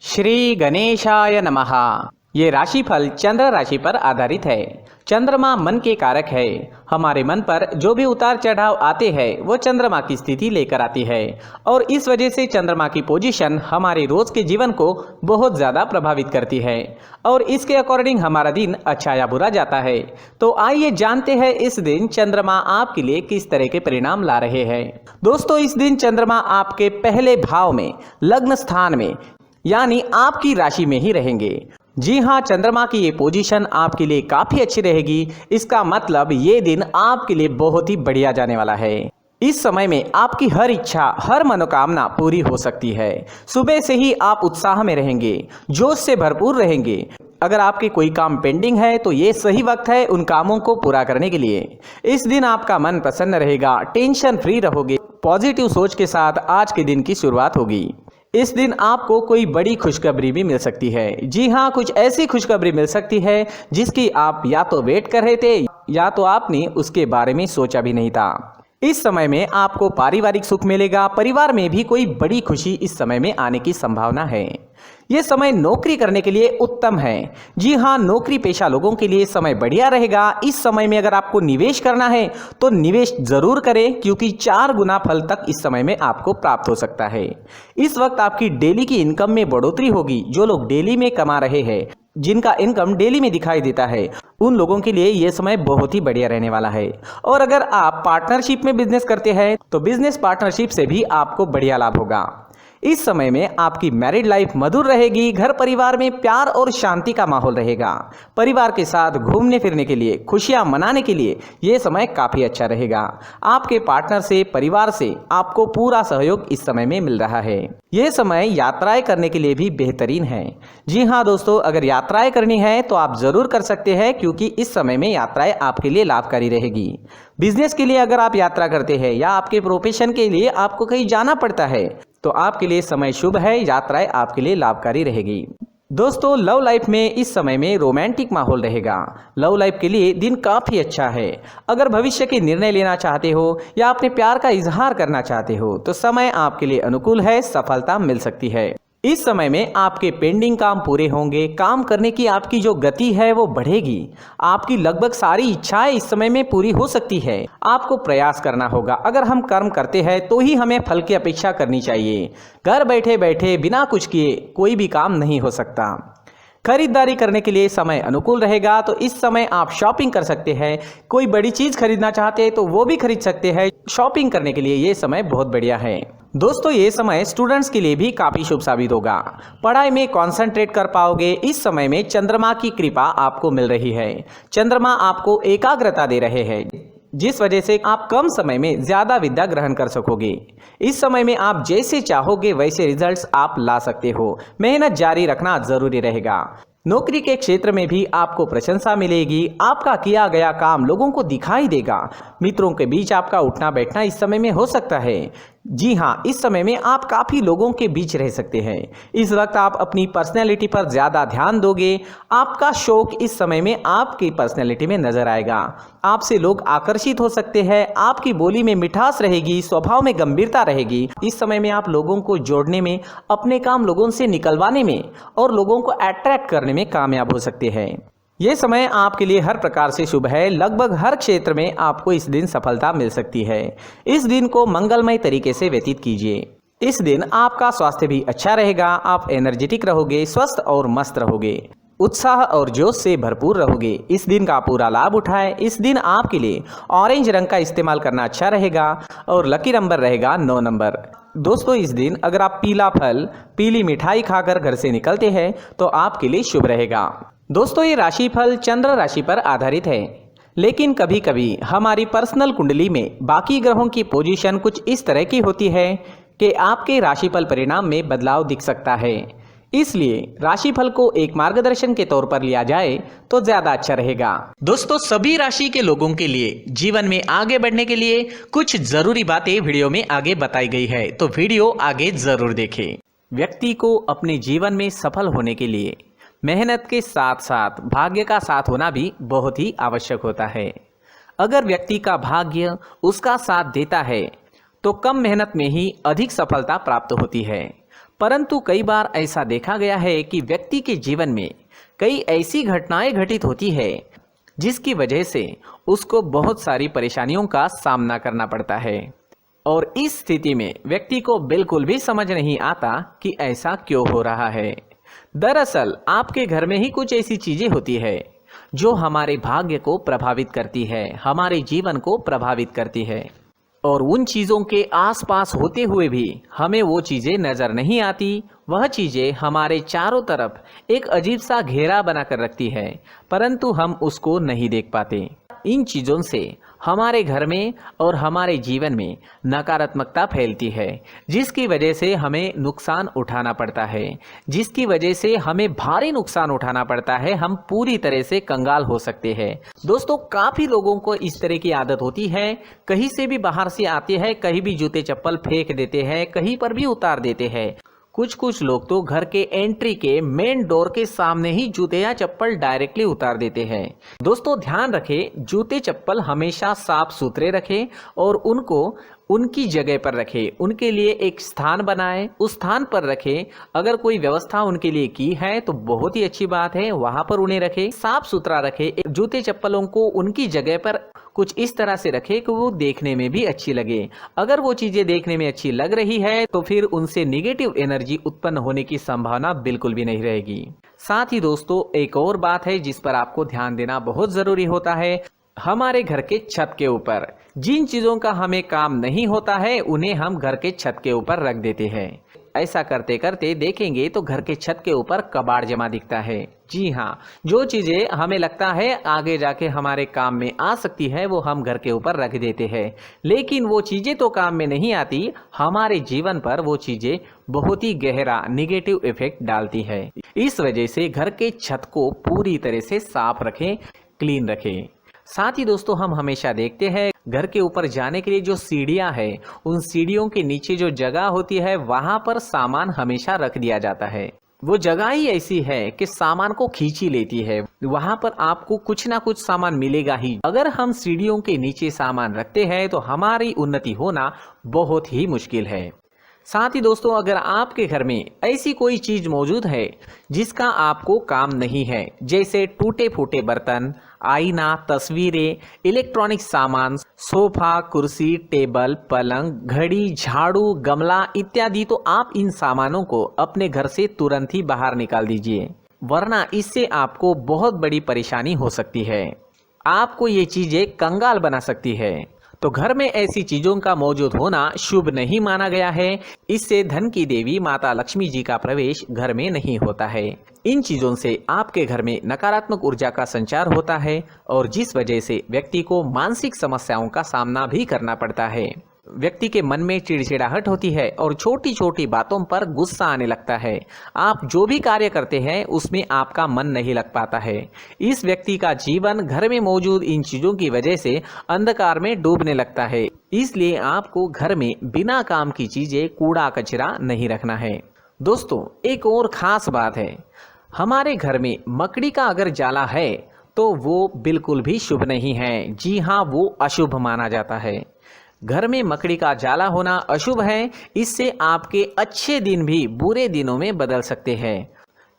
श्री गणेशाय नमः। ये राशिफल चंद्र राशि पर आधारित है। चंद्रमा मन के कारक है। हमारे मन पर जो भी उतार चढ़ाव आते हैं वो चंद्रमा की स्थिति लेकर आती है और इस वजह से चंद्रमा की पोजीशन हमारे रोज के जीवन को बहुत ज़्यादा प्रभावित करती है और इसके अकॉर्डिंग हमारा दिन अच्छा या बुरा जाता है। तो आइए जानते हैं इस दिन चंद्रमा आपके लिए किस तरह के परिणाम ला रहे हैं। दोस्तों, इस दिन चंद्रमा आपके पहले भाव में लग्न स्थान में यानी आपकी राशि में ही रहेंगे। जी हाँ, चंद्रमा की ये पोजीशन आपके लिए काफी अच्छी रहेगी। इसका मतलब ये दिन आपके लिए बहुत ही बढ़िया जाने वाला है। इस समय में आपकी हर इच्छा, हर मनोकामना पूरी हो सकती है। सुबह से ही आप उत्साह में रहेंगे, जोश से भरपूर रहेंगे। अगर आपके कोई काम पेंडिंग है तो ये सही वक्त है उन कामों को पूरा करने के लिए। इस दिन आपका मन प्रसन्न रहेगा, टेंशन फ्री रहोगे। पॉजिटिव सोच के साथ आज के दिन की शुरुआत होगी। इस दिन आपको कोई बड़ी खुशखबरी भी मिल सकती है। जी हाँ, कुछ ऐसी खुशखबरी मिल सकती है जिसकी आप या तो वेट कर रहे थे या तो आपने उसके बारे में सोचा भी नहीं था। इस समय में आपको पारिवारिक सुख मिलेगा। परिवार में भी कोई बड़ी खुशी इस समय में आने की संभावना है। ये समय नौकरी करने के लिए उत्तम है। जी हाँ, नौकरी पेशा लोगों के लिए समय बढ़िया रहेगा। इस समय में अगर आपको निवेश करना है तो निवेश जरूर करें क्योंकि 4 गुना फल तक इस समय में आपको प्राप्त हो सकता है। इस वक्त आपकी डेली की इनकम में बढ़ोतरी होगी। जो लोग डेली में कमा रहे हैं, जिनका इनकम डेली में दिखाई देता है, उन लोगों के लिए यह समय बहुत ही बढ़िया रहने वाला है। और अगर आप पार्टनरशिप में बिजनेस करते हैं तो बिजनेस पार्टनरशिप से भी आपको बढ़िया लाभ होगा। इस समय में आपकी मैरिड लाइफ मधुर रहेगी। घर परिवार में प्यार और शांति का माहौल रहेगा। परिवार के साथ घूमने फिरने के लिए, खुशियां मनाने के लिए यह समय काफी अच्छा रहेगा। आपके पार्टनर से, परिवार से आपको पूरा सहयोग इस समय में मिल रहा है। यह समय यात्राएं करने के लिए भी बेहतरीन है। जी हाँ दोस्तों, अगर यात्राएं करनी है तो आप जरूर कर सकते हैं क्योंकि इस समय में यात्राएं आपके लिए लाभकारी रहेगी। बिजनेस के लिए अगर आप यात्रा करते हैं या आपके प्रोफेशन के लिए आपको कहीं जाना पड़ता है तो आपके लिए समय शुभ है। यात्राएं आपके लिए लाभकारी रहेगी। दोस्तों, लव लाइफ में इस समय में रोमांटिक माहौल रहेगा। लव लाइफ के लिए दिन काफ़ी अच्छा है। अगर भविष्य के निर्णय लेना चाहते हो या अपने प्यार का इजहार करना चाहते हो तो समय आपके लिए अनुकूल है। सफलता मिल सकती है। इस समय में आपके पेंडिंग काम पूरे होंगे। काम करने की आपकी जो गति है वो बढ़ेगी। आपकी लगभग सारी इच्छाएं इस समय में पूरी हो सकती है। आपको प्रयास करना होगा। अगर हम कर्म करते हैं तो ही हमें फल की अपेक्षा करनी चाहिए। घर बैठे बैठे बिना कुछ किए कोई भी काम नहीं हो सकता। खरीदारी करने के लिए समय अनुकूल रहेगा। तो इस समय आप शॉपिंग कर सकते हैं। कोई बड़ी चीज खरीदना चाहते हैं तो वो भी खरीद सकते हैं। शॉपिंग करने के लिए ये समय बहुत बढ़िया है। दोस्तों, ये समय स्टूडेंट्स के लिए भी काफी शुभ साबित होगा। पढ़ाई में कंसंट्रेट कर पाओगे। इस समय में चंद्रमा की कृपा आपको मिल रही है। चंद्रमा आपको एकाग्रता दे रहे हैं जिस वजह से आप कम समय में ज्यादा विद्या ग्रहण कर सकोगे। इस समय में आप जैसे चाहोगे वैसे रिजल्ट्स आप ला सकते हो। मेहनत जारी रखना जरूरी रहेगा। नौकरी के क्षेत्र में भी आपको प्रशंसा मिलेगी। आपका किया गया काम लोगों को दिखाई देगा। मित्रों के बीच आपका उठना बैठना इस समय में हो सकता है। जी हाँ, इस समय में आप काफ़ी लोगों के बीच रह सकते हैं। इस वक्त आप अपनी पर्सनैलिटी पर ज़्यादा ध्यान दोगे। आपका शौक इस समय में आपकी पर्सनैलिटी में नजर आएगा। आपसे लोग आकर्षित हो सकते हैं। आपकी बोली में मिठास रहेगी, स्वभाव में गंभीरता रहेगी। इस समय में आप लोगों को जोड़ने में, अपने काम लोगों से निकलवाने में और लोगों को अट्रैक्ट करने में कामयाब हो सकते हैं। ये समय आपके लिए हर प्रकार से शुभ है। लगभग हर क्षेत्र में आपको इस दिन सफलता मिल सकती है। इस दिन को मंगलमय तरीके से व्यतीत कीजिए। इस दिन आपका स्वास्थ्य भी अच्छा रहेगा। आप एनर्जेटिक रहोगे, स्वस्थ और मस्त रहोगे, उत्साह और जोश से भरपूर रहोगे। इस दिन का पूरा लाभ उठाएं। इस दिन आपके लिए ऑरेंज रंग का इस्तेमाल करना अच्छा रहेगा और लकी नंबर रहेगा 9 नंबर। दोस्तों, इस दिन अगर आप पीला फल, पीली मिठाई खाकर घर से निकलते हैं तो आपके लिए शुभ रहेगा। दोस्तों, ये राशिफल चंद्र राशि पर आधारित है, लेकिन कभी कभी हमारी पर्सनल कुंडली में बाकी ग्रहों की पोजीशन कुछ इस तरह की होती है कि आपके राशिफल परिणाम में बदलाव दिख सकता है। इसलिए राशिफल को एक मार्गदर्शन के तौर पर लिया जाए तो ज्यादा अच्छा रहेगा। दोस्तों, सभी राशि के लोगों के लिए जीवन में आगे बढ़ने के लिए कुछ जरूरी बातें वीडियो में आगे बताई गई है, तो वीडियो आगे जरूर देखें। व्यक्ति को अपने जीवन में सफल होने के लिए मेहनत के साथ साथ भाग्य का साथ होना भी बहुत ही आवश्यक होता है। अगर व्यक्ति का भाग्य उसका साथ देता है तो कम मेहनत में ही अधिक सफलता प्राप्त होती है। परंतु कई बार ऐसा देखा गया है कि व्यक्ति के जीवन में कई ऐसी घटनाएं घटित होती है जिसकी वजह से उसको बहुत सारी परेशानियों का सामना करना पड़ता है और इस स्थिति में व्यक्ति को बिल्कुल भी समझ नहीं आता कि ऐसा क्यों हो रहा है। दरअसल आपके घर में ही कुछ ऐसी चीजें होती है जो हमारे भाग्य को प्रभावित करती है, हमारे जीवन को प्रभावित करती है और उन चीज़ों के आसपास होते हुए भी हमें वो चीज़ें नज़र नहीं आती। वह चीज़ें हमारे चारों तरफ एक अजीब सा घेरा बनाकर रखती है, परंतु हम उसको नहीं देख पाते। इन चीज़ों से हमारे घर में और हमारे जीवन में नकारात्मकता फैलती है, जिसकी वजह से हमें नुकसान उठाना पड़ता है, जिसकी वजह से हमें भारी नुकसान उठाना पड़ता है। हम पूरी तरह से कंगाल हो सकते हैं। दोस्तों, काफ़ी लोगों को इस तरह की आदत होती है, कहीं से भी बाहर से आते हैं, कहीं भी जूते चप्पल फेंक देते हैं, कहीं पर भी उतार देते हैं। कुछ लोग तो घर के एंट्री के मेन डोर के सामने ही जूते या चप्पल डायरेक्टली उतार देते हैं। दोस्तों, ध्यान रखें, जूते चप्पल हमेशा साफ सुथरे रखें और उनको उनकी जगह पर रखें। उनके लिए एक स्थान बनाएं, उस स्थान पर रखें। अगर कोई व्यवस्था उनके लिए की है तो बहुत ही अच्छी बात है, वहां पर उन्हें रखें, साफ सुथरा रखें। जूते चप्पलों को उनकी जगह पर कुछ इस तरह से रखें कि वो देखने में भी अच्छी लगे। अगर वो चीजें देखने में अच्छी लग रही है तो फिर उनसे नेगेटिव एनर्जी उत्पन्न होने की संभावना बिल्कुल भी नहीं रहेगी। साथ ही दोस्तों, एक और बात है जिस पर आपको ध्यान देना बहुत जरूरी होता है। हमारे घर के छत के ऊपर जिन चीजों का हमें काम नहीं होता है उन्हें हम घर के छत के ऊपर रख देते हैं। ऐसा करते करते देखेंगे तो घर के छत के ऊपर कबाड़ जमा दिखता है। जी हाँ, जो चीजें हमें लगता है आगे जाके हमारे काम में आ सकती है वो हम घर के ऊपर रख देते हैं, लेकिन वो चीजें तो काम में नहीं आती, हमारे जीवन पर वो चीजें बहुत ही गहरा निगेटिव इफेक्ट डालती है। इस वजह से घर के छत को पूरी तरह से साफ रखें, क्लीन रखें। साथ ही दोस्तों, हम हमेशा देखते हैं घर के ऊपर जाने के लिए जो सीढ़ियां हैं, उन सीढ़ियों के नीचे जो जगह होती है वहां पर सामान हमेशा रख दिया जाता है। वो जगह ही ऐसी है कि सामान को खींची लेती है, वहां पर आपको कुछ ना कुछ सामान मिलेगा ही। अगर हम सीढ़ियों के नीचे सामान रखते हैं तो हमारी उन्नति होना बहुत ही मुश्किल है। साथ ही दोस्तों, अगर आपके घर में ऐसी कोई चीज मौजूद है जिसका आपको काम नहीं है, जैसे टूटे फूटे बर्तन, आईना, तस्वीरें, इलेक्ट्रॉनिक सामान, सोफा, कुर्सी, टेबल, पलंग, घड़ी, झाड़ू, गमला इत्यादि, तो आप इन सामानों को अपने घर से तुरंत ही बाहर निकाल दीजिए, वरना इससे आपको बहुत बड़ी परेशानी हो सकती है। आपको ये चीजें कंगाल बना सकती है। तो घर में ऐसी चीजों का मौजूद होना शुभ नहीं माना गया है। इससे धन की देवी माता लक्ष्मी जी का प्रवेश घर में नहीं होता है। इन चीजों से आपके घर में नकारात्मक ऊर्जा का संचार होता है और जिस वजह से व्यक्ति को मानसिक समस्याओं का सामना भी करना पड़ता है। व्यक्ति के मन में चिड़चिड़ाहट होती है और छोटी छोटी बातों पर गुस्सा आने लगता है। आप जो भी कार्य करते हैं उसमें आपका मन नहीं लग पाता है। इस व्यक्ति का जीवन घर में मौजूद इन चीजों की वजह से अंधकार में डूबने लगता है। इसलिए आपको घर में बिना काम की चीजें, कूड़ा कचरा नहीं रखना है। दोस्तों, एक और खास बात है, हमारे घर में मकड़ी का अगर जाला है तो वो बिल्कुल भी शुभ नहीं है। जी हाँ, वो अशुभ माना जाता है। घर में मकड़ी का जाला होना अशुभ है। इससे आपके अच्छे दिन भी बुरे दिनों में बदल सकते हैं,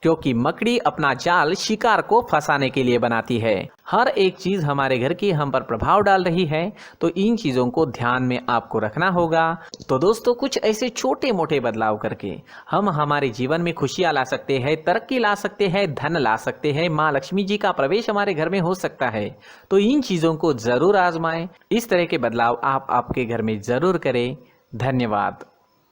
क्योंकि मकड़ी अपना जाल शिकार को फंसाने के लिए बनाती है। हर एक चीज हमारे घर की हम पर प्रभाव डाल रही है, तो इन चीजों को ध्यान में आपको रखना होगा। तो दोस्तों, कुछ ऐसे छोटे मोटे बदलाव करके हम हमारे जीवन में खुशियां ला सकते हैं, तरक्की ला सकते हैं, धन ला सकते हैं, माँ लक्ष्मी जी का प्रवेश हमारे घर में हो सकता है। तो इन चीजों को जरूर आजमाएं। इस तरह के बदलाव आप आपके घर में जरूर करें। धन्यवाद।